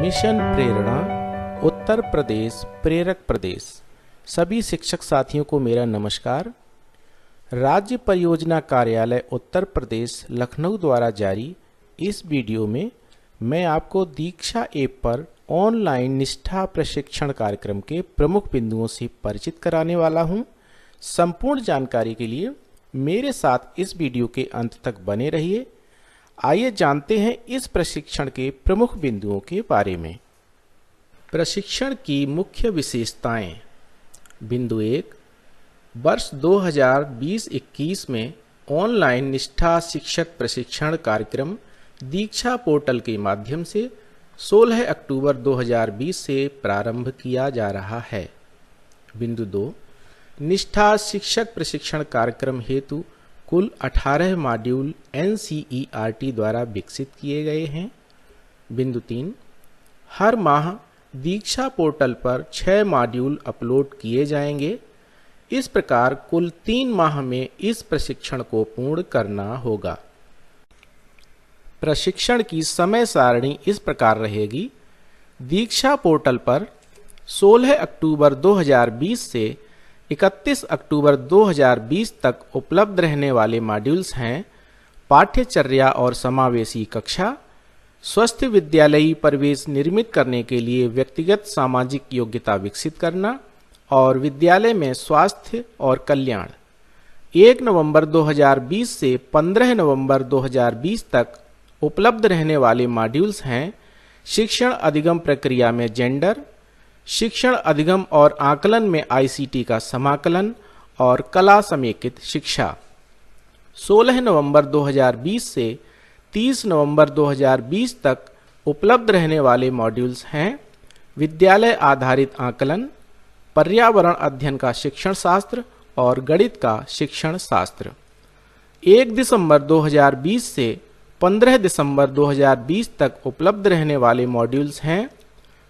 Mission प्रेरणा उत्तर प्रदेश प्रेरक प्रदेश। सभी शिक्षक साथियों को मेरा नमस्कार। राज्य परियोजना कार्यालय उत्तर प्रदेश लखनऊ द्वारा जारी इस वीडियो में मैं आपको दीक्षा ऐप पर ऑनलाइन निष्ठा प्रशिक्षण कार्यक्रम के प्रमुख बिंदुओं से परिचित कराने वाला हूं। संपूर्ण जानकारी के लिए मेरे साथ इस वीडियो के अंत तक बने रहिए। आइए जानते हैं इस प्रशिक्षण के प्रमुख बिंदुओं के बारे में। प्रशिक्षण की मुख्य विशेषताएं। बिंदु 1, वर्ष 2020-21 में ऑनलाइन निष्ठा शिक्षक प्रशिक्षण कार्यक्रम दीक्षा पोर्टल के माध्यम से 16 अक्टूबर 2020 से प्रारंभ किया जा रहा है। बिंदु 2, निष्ठा शिक्षक प्रशिक्षण कार्यक्रम हेतु कुल 18 मॉड्यूल NCERT द्वारा विकसित किए गए हैं। बिंदु 3, हर माह दीक्षा पोर्टल पर 6 मॉड्यूल अपलोड किए जाएंगे। इस प्रकार कुल 3 माह में इस प्रशिक्षण को पूर्ण करना होगा। प्रशिक्षण की समय सारणी इस प्रकार रहेगी। दीक्षा पोर्टल पर 16 अक्टूबर 2020 से 31 अक्टूबर 2020 तक उपलब्ध रहने वाले मॉड्यूल्स हैं पाठ्यचर्या और समावेशी कक्षा, स्वस्थ विद्यालयी परिवेश निर्मित करने के लिए व्यक्तिगत सामाजिक योग्यता विकसित करना और विद्यालय में स्वास्थ्य और कल्याण। 1 नवंबर 2020 से 15 नवंबर 2020 तक उपलब्ध रहने वाले मॉड्यूल्स हैं शिक्षण अधिगम प्रक्रिया में जेंडर, शिक्षण अधिगम और आकलन में ICT का समाकलन और कला समेकित शिक्षा। 16 नवंबर 2020 से 30 नवंबर 2020 तक उपलब्ध रहने वाले मॉड्यूल्स हैं विद्यालय आधारित आकलन, पर्यावरण अध्ययन का शिक्षण शास्त्र और गणित का शिक्षण शास्त्र। 1 दिसंबर 2020 से 15 दिसंबर 2020 तक उपलब्ध रहने वाले मॉड्यूल्स हैं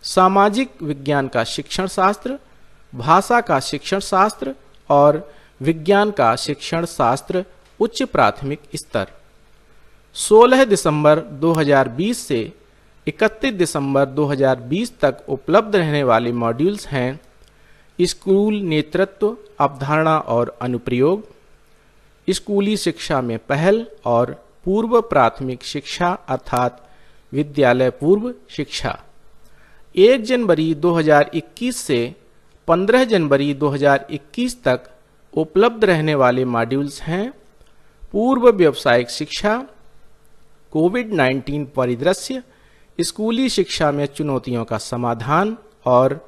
सामाजिक विज्ञान का शिक्षण शास्त्र, भाषा का शिक्षण शास्त्र और विज्ञान का शिक्षण शास्त्र उच्च प्राथमिक स्तर। 16 दिसंबर 2020 से 31 दिसंबर 2020 तक उपलब्ध रहने वाले मॉड्यूल्स हैं स्कूल नेतृत्व, अवधारणा और अनुप्रयोग, स्कूली शिक्षा में पहल और पूर्व प्राथमिक शिक्षा अर्थात विद्यालय पूर्व शिक्षा। 1 जनवरी 2021 से 15 जनवरी 2021 तक उपलब्ध रहने वाले मॉड्यूल्स हैं पूर्व व्यावसायिक शिक्षा, कोविड-19 परिदृश्य, स्कूली शिक्षा में चुनौतियों का समाधान और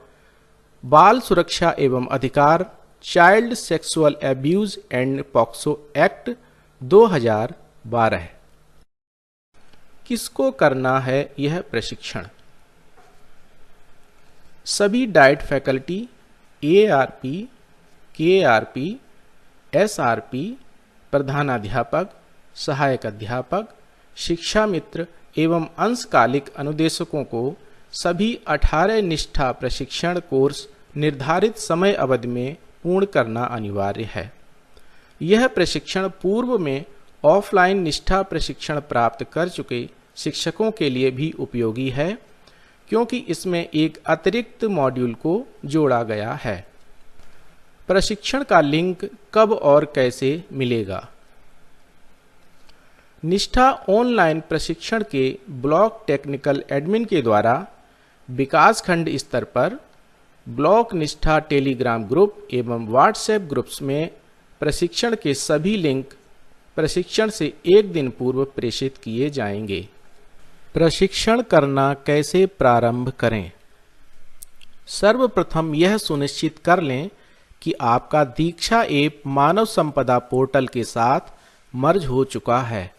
बाल सुरक्षा एवं अधिकार, child sexual abuse and POCSO act 2012। किसको करना है यह प्रशिक्षण? सभी diet faculty, ARP, KRP, SRP, प्रधानाध्यापक, सहायक अध्यापक, शिक्षा मित्र एवं अंशकालिक अनुदेशकों को सभी 18 निष्ठा प्रशिक्षण कोर्स निर्धारित समय अवधि में पूर्ण करना अनिवार्य है। यह प्रशिक्षण पूर्व में ऑफलाइन निष्ठा प्रशिक्षण प्राप्त कर चुके शिक्षकों के लिए भी उपयोगी है क्योंकि इसमें एक अतिरिक्त मॉड्यूल को जोड़ा गया है। प्रशिक्षण का लिंक कब और कैसे मिलेगा? निष्ठा ऑनलाइन प्रशिक्षण के ब्लॉक टेक्निकल एडमिन के द्वारा विकास खंड स्तर पर ब्लॉक निष्ठा टेलीग्राम ग्रुप एवं व्हाट्सएप ग्रुप्स में प्रशिक्षण के सभी लिंक प्रशिक्षण से 1 दिन पूर्व प्रेषित किए जाएंगे। प्रशिक्षण करना कैसे प्रारंभ करें? सर्वप्रथम यह सुनिश्चित कर लें कि आपका दीक्षा ऐप मानव संपदा पोर्टल के साथ मर्ज हो चुका है।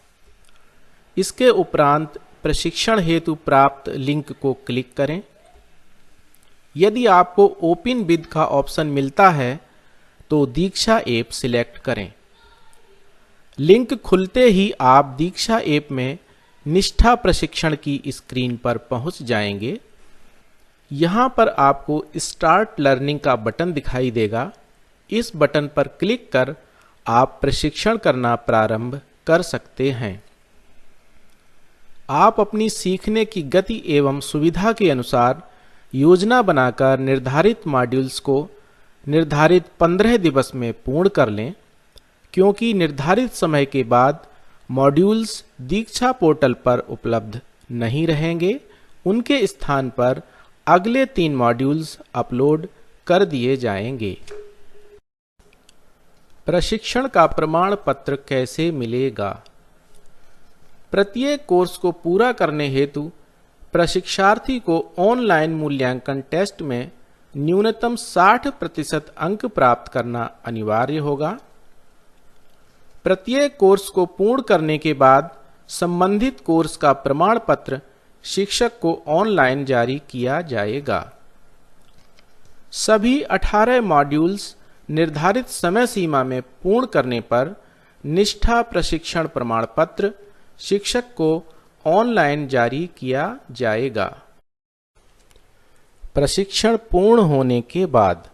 इसके उपरांत प्रशिक्षण हेतु प्राप्त लिंक को क्लिक करें। यदि आपको ओपन विद का ऑप्शन मिलता है तो दीक्षा ऐप सिलेक्ट करें। लिंक खुलते ही आप दीक्षा ऐप में निष्ठा प्रशिक्षण की स्क्रीन पर पहुंच जाएंगे। यहां पर आपको स्टार्ट लर्निंग का बटन दिखाई देगा। इस बटन पर क्लिक कर आप प्रशिक्षण करना प्रारंभ कर सकते हैं। आप अपनी सीखने की गति एवं सुविधा के अनुसार योजना बनाकर निर्धारित मॉड्यूल्स को निर्धारित 15 दिवस में पूर्ण कर लें, क्योंकि निर्धारित समय के बाद मॉड्यूल्स दीक्षा पोर्टल पर उपलब्ध नहीं रहेंगे। उनके स्थान पर अगले 3 मॉड्यूल्स अपलोड कर दिए जाएंगे। प्रशिक्षण का प्रमाण पत्र कैसे मिलेगा? प्रत्येक कोर्स को पूरा करने हेतु प्रशिक्षार्थी को ऑनलाइन मूल्यांकन टेस्ट में न्यूनतम 60% अंक प्राप्त करना अनिवार्य होगा। प्रत्येक कोर्स को पूर्ण करने के बाद संबंधित कोर्स का प्रमाण पत्र शिक्षक को ऑनलाइन जारी किया जाएगा। सभी 18 मॉड्यूल्स निर्धारित समय सीमा में पूर्ण करने पर निष्ठा प्रशिक्षण प्रमाण पत्र शिक्षक को ऑनलाइन जारी किया जाएगा। प्रशिक्षण पूर्ण होने के बाद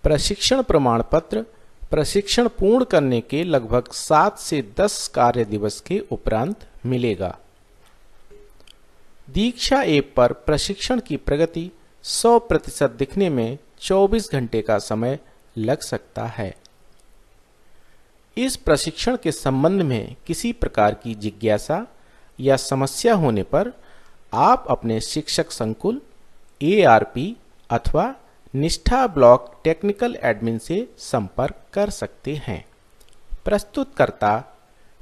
प्रशिक्षण प्रमाण पत्र प्रशिक्षण पूर्ण करने के लगभग 7 से 10 कार्य दिवस के उपरांत मिलेगा। दीक्षा ऐप पर प्रशिक्षण की प्रगति 100% दिखने में 24 घंटे का समय लग सकता है। इस प्रशिक्षण के संबंध में किसी प्रकार की जिज्ञासा या समस्या होने पर आप अपने शिक्षक संकुल, ARP अथवा निष्ठा ब्लॉक टेक्निकल एडमिन से संपर्क कर सकते हैं। प्रस्तुतकर्ता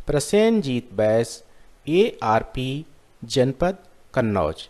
प्रसेनजीत बैस, ARP, जनपद कन्नौज।